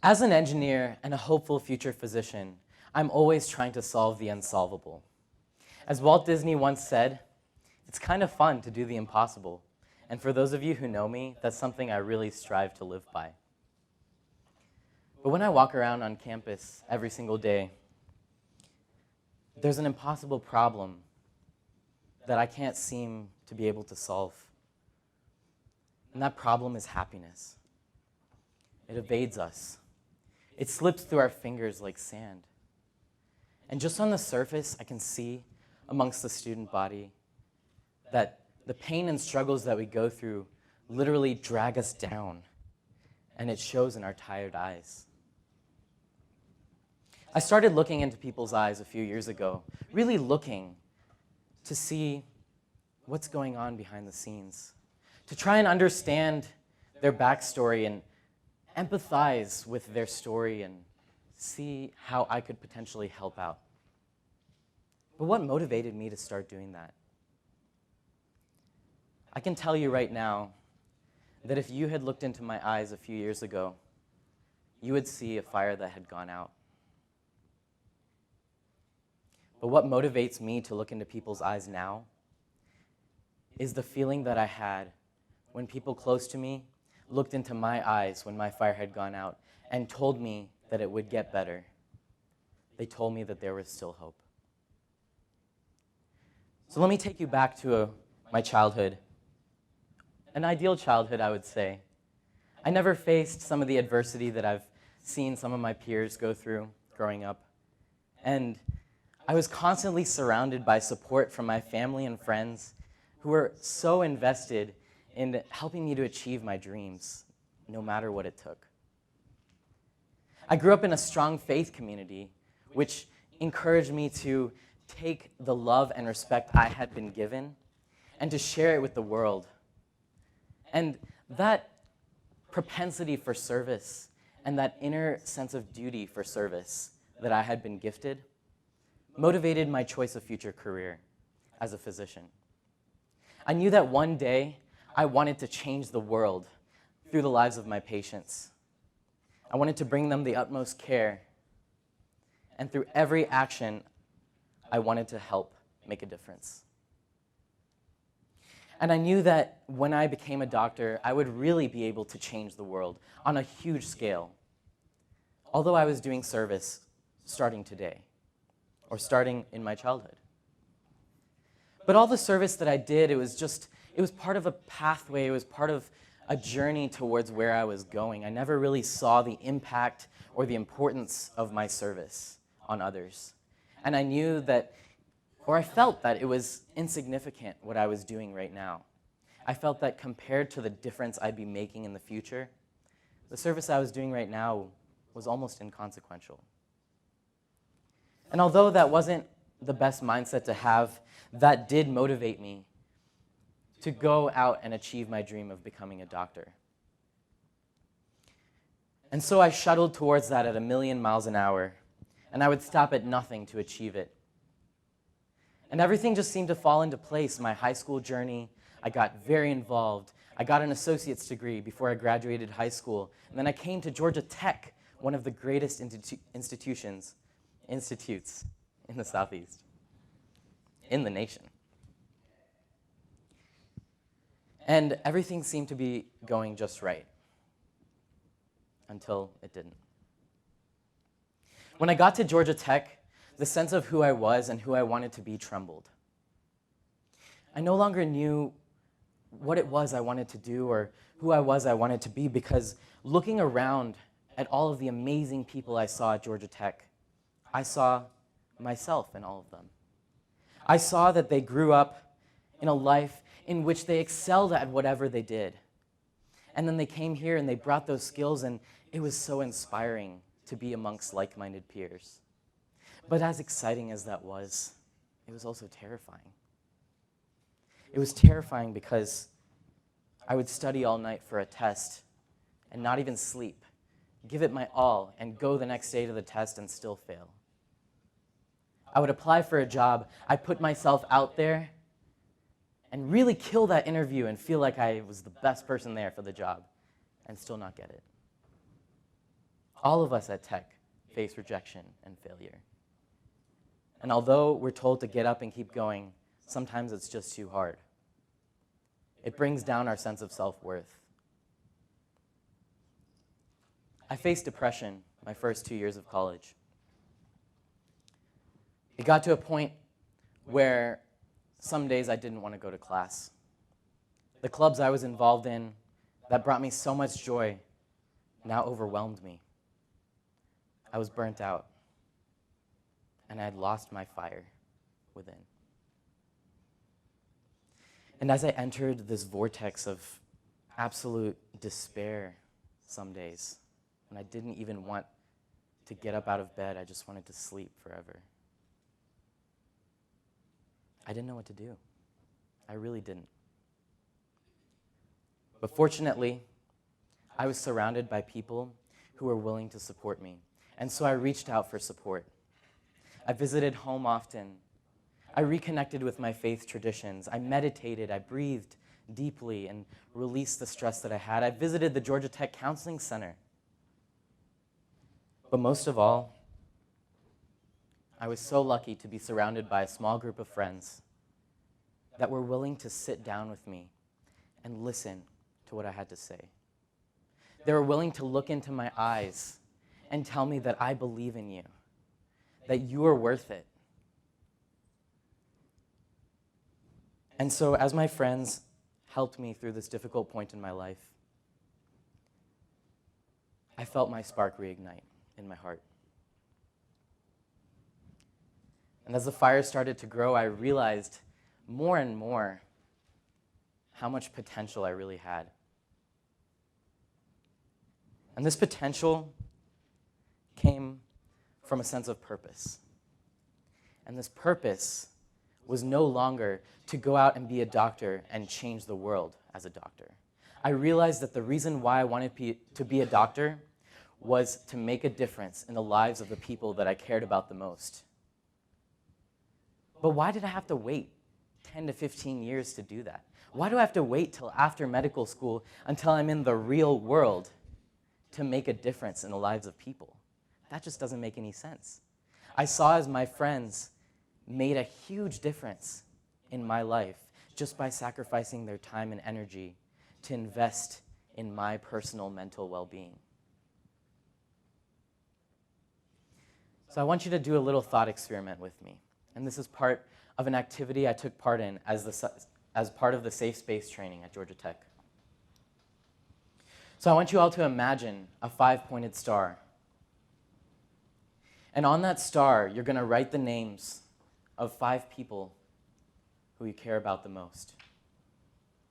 As an engineer and a hopeful future physician, I'm always trying to solve the unsolvable. As Walt Disney once said, it's kind of fun to do the impossible. And for those of you who know me, that's something I really strive to live by. But when I walk around on campus every single day, there's an impossible problem that I can't seem to be able to solve. And that problem is happiness. It evades us. It slips through our fingers like sand. And just on the surface, I can see amongst the student body that the pain and struggles that we go through literally drag us down, and it shows in our tired eyes. I started looking into people's eyes a few years ago, really looking to see what's going on behind the scenes, to try and understand their backstory and empathize with their story and see how I could potentially help out. But what motivated me to start doing that? I can tell you right now that if you had looked into my eyes a few years ago, you would see a fire that had gone out. But what motivates me to look into people's eyes now is the feeling that I had when people close to me looked into my eyes when my fire had gone out and told me that it would get better. They told me that there was still hope. So let me take you back to my childhood. An ideal childhood, I would say. I never faced some of the adversity that I've seen some of my peers go through growing up. And I was constantly surrounded by support from my family and friends who were so invested in helping me to achieve my dreams, no matter what it took. I grew up in a strong faith community, which encouraged me to take the love and respect I had been given and to share it with the world. And that propensity for service and that inner sense of duty for service that I had been gifted motivated my choice of future career as a physician. I knew that one day I wanted to change the world through the lives of my patients. I wanted to bring them the utmost care. And through every action, I wanted to help make a difference. And I knew that when I became a doctor, I would really be able to change the world on a huge scale. Although I was doing service starting today, or starting in my childhood. But all the service that I did, it was part of a pathway, it was part of a journey towards where I was going. I never really saw the impact or the importance of my service on others. And I knew that, or I felt that it was insignificant what I was doing right now. I felt that compared to the difference I'd be making in the future, the service I was doing right now was almost inconsequential. And although that wasn't the best mindset to have, that did motivate me to go out and achieve my dream of becoming a doctor. And so I shuttled towards that at 1,000,000 miles an hour, and I would stop at nothing to achieve it. And everything just seemed to fall into place. My high school journey, I got very involved. I got an associate's degree before I graduated high school. And then I came to Georgia Tech, one of the greatest institutes in the Southeast, in the nation. And everything seemed to be going just right, until it didn't. When I got to Georgia Tech, the sense of who I was and who I wanted to be trembled. I no longer knew what it was I wanted to do or who I was I wanted to be, because looking around at all of the amazing people I saw at Georgia Tech, I saw myself in all of them. I saw that they grew up in a life in which they excelled at whatever they did. And then they came here and they brought those skills, and it was so inspiring to be amongst like-minded peers. But as exciting as that was, it was also terrifying. It was terrifying because I would study all night for a test and not even sleep, give it my all, and go the next day to the test and still fail. I would apply for a job, I put myself out there, and really kill that interview and feel like I was the best person there for the job, and still not get it. All of us at Tech face rejection and failure. And although we're told to get up and keep going, sometimes it's just too hard. It brings down our sense of self-worth. I faced depression my first 2 years of college. It got to a point where some days I didn't want to go to class. The clubs I was involved in that brought me so much joy now overwhelmed me. I was burnt out, and I had lost my fire within. And as I entered this vortex of absolute despair some days, when I didn't even want to get up out of bed, I just wanted to sleep forever. I didn't know what to do. I really didn't. But fortunately, I was surrounded by people who were willing to support me. And so I reached out for support. I visited home often. I reconnected with my faith traditions. I meditated. I breathed deeply and released the stress that I had. I visited the Georgia Tech Counseling Center. But most of all, I was so lucky to be surrounded by a small group of friends that were willing to sit down with me and listen to what I had to say. They were willing to look into my eyes and tell me that I believe in you, that you are worth it. And so as my friends helped me through this difficult point in my life, I felt my spark reignite in my heart. And as the fire started to grow, I realized more and more how much potential I really had. And this potential came from a sense of purpose. And this purpose was no longer to go out and be a doctor and change the world as a doctor. I realized that the reason why I wanted to be a doctor was to make a difference in the lives of the people that I cared about the most. But why did I have to wait 10 to 15 years to do that? Why do I have to wait till after medical school until I'm in the real world to make a difference in the lives of people? That just doesn't make any sense. I saw as my friends made a huge difference in my life just by sacrificing their time and energy to invest in my personal mental well-being. So I want you to do a little thought experiment with me. And this is part of an activity I took part in as part of the Safe Space training at Georgia Tech. So I want you all to imagine a 5-pointed star. And on that star, you're going to write the names of 5 people who you care about the most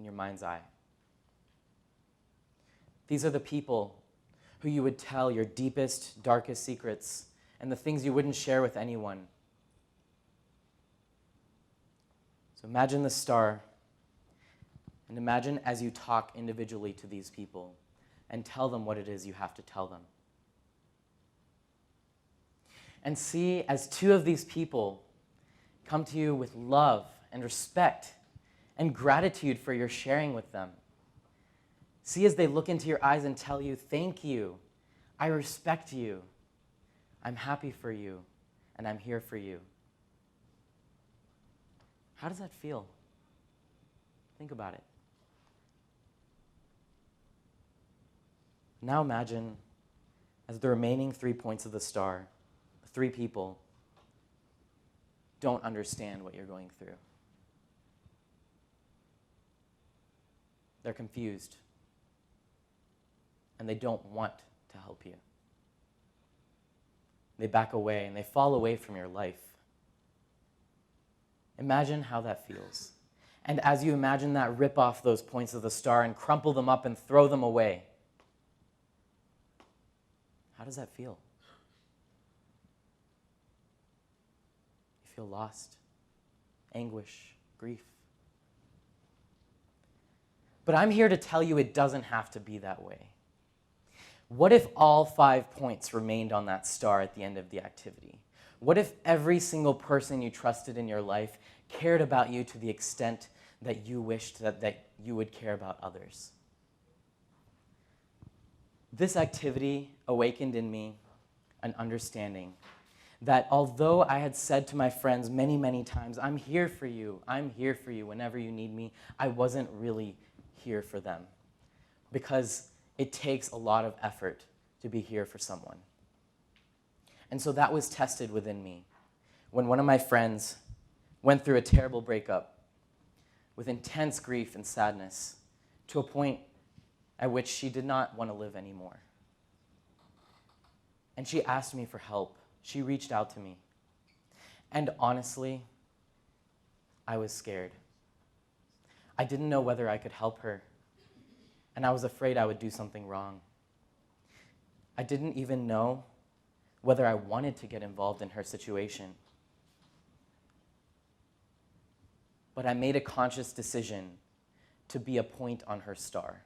in your mind's eye. These are the people who you would tell your deepest, darkest secrets and the things you wouldn't share with anyone. So imagine the star, and imagine as you talk individually to these people and tell them what it is you have to tell them. And see as 2 of these people come to you with love and respect and gratitude for your sharing with them. See as they look into your eyes and tell you, thank you, I respect you, I'm happy for you, and I'm here for you. How does that feel? Think about it. Now imagine as the remaining 3 points of the star, 3 people don't understand what you're going through. They're confused, and they don't want to help you. They back away, and they fall away from your life. Imagine how that feels. And as you imagine that, rip off those points of the star and crumple them up and throw them away. How does that feel? You feel lost, anguish, grief. But I'm here to tell you it doesn't have to be that way. What if all 5 points remained on that star at the end of the activity? What if every single person you trusted in your life cared about you to the extent that you wished that you would care about others? This activity awakened in me an understanding that although I had said to my friends many, many times, I'm here for you whenever you need me, I wasn't really here for them, because it takes a lot of effort to be here for someone. And so that was tested within me when one of my friends went through a terrible breakup with intense grief and sadness to a point at which she did not want to live anymore. And she asked me for help. She reached out to me. And honestly, I was scared. I didn't know whether I could help her, and I was afraid I would do something wrong. I didn't even know whether I wanted to get involved in her situation. But I made a conscious decision to be a point on her star.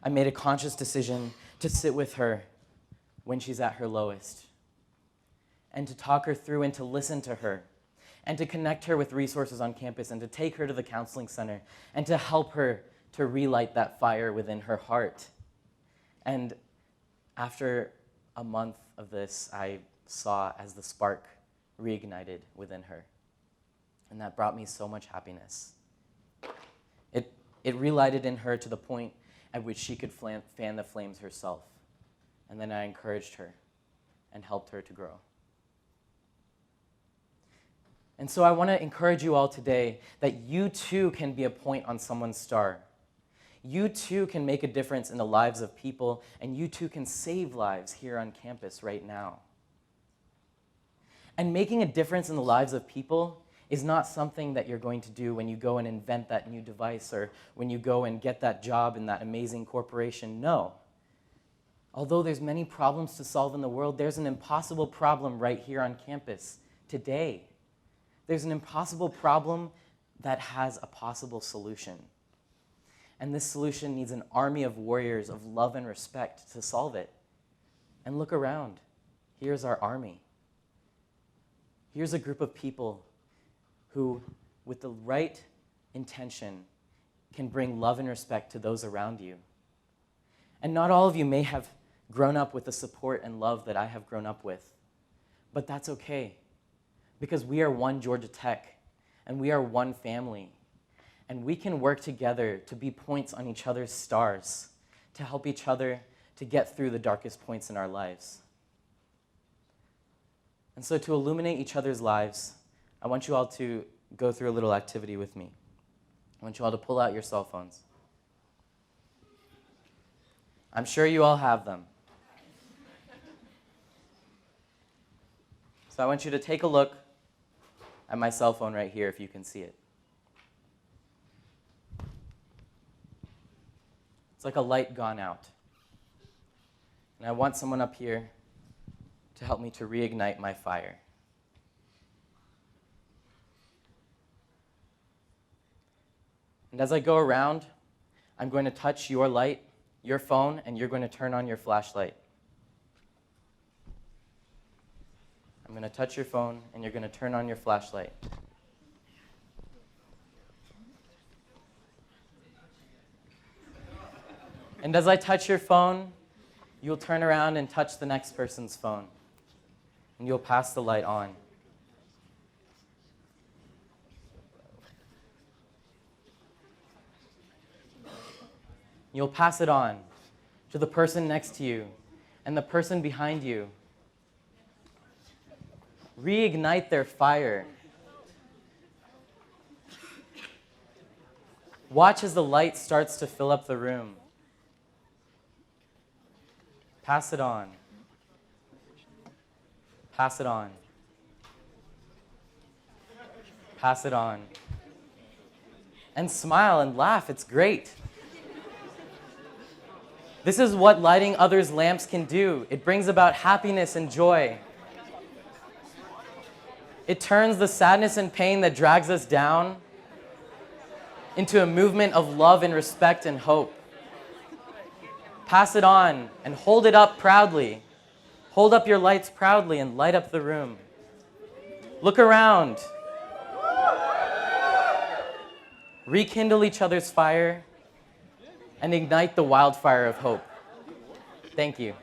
I made a conscious decision to sit with her when she's at her lowest, and to talk her through and to listen to her, and to connect her with resources on campus, and to take her to the counseling center, and to help her to relight that fire within her heart. And after a month of this, I saw as the spark reignited within her. And that brought me so much happiness. It relighted in her to the point at which she could fan the flames herself. And then I encouraged her and helped her to grow. And so I want to encourage you all today that you too can be a point on someone's star. You too can make a difference in the lives of people, and you too can save lives here on campus right now. And making a difference in the lives of people is not something that you're going to do when you go and invent that new device, or when you go and get that job in that amazing corporation. No. Although there's many problems to solve in the world, there's an impossible problem right here on campus today. There's an impossible problem that has a possible solution. And this solution needs an army of warriors of love and respect to solve it. And look around. Here's our army. Here's a group of people who, with the right intention, can bring love and respect to those around you. And not all of you may have grown up with the support and love that I have grown up with, but that's okay, because we are one Georgia Tech, and we are one family, and we can work together to be points on each other's stars, to help each other to get through the darkest points in our lives. And so to illuminate each other's lives, I want you all to go through a little activity with me. I want you all to pull out your cell phones. I'm sure you all have them. So I want you to take a look at my cell phone right here, if you can see it. It's like a light gone out. And I want someone up here to help me to reignite my fire. And as I go around, I'm going to touch your light, your phone, and you're going to turn on your flashlight. I'm going to touch your phone, and you're going to turn on your flashlight. And as I touch your phone, you'll turn around and touch the next person's phone, and you'll pass the light on. You'll pass it on to the person next to you and the person behind you. Reignite their fire. Watch as the light starts to fill up the room. Pass it on. Pass it on. Pass it on. And smile and laugh. It's great. This is what lighting others' lamps can do. It brings about happiness and joy. It turns the sadness and pain that drags us down into a movement of love and respect and hope. Pass it on and hold it up proudly. Hold up your lights proudly and light up the room. Look around. Rekindle each other's fire and ignite the wildfire of hope. Thank you.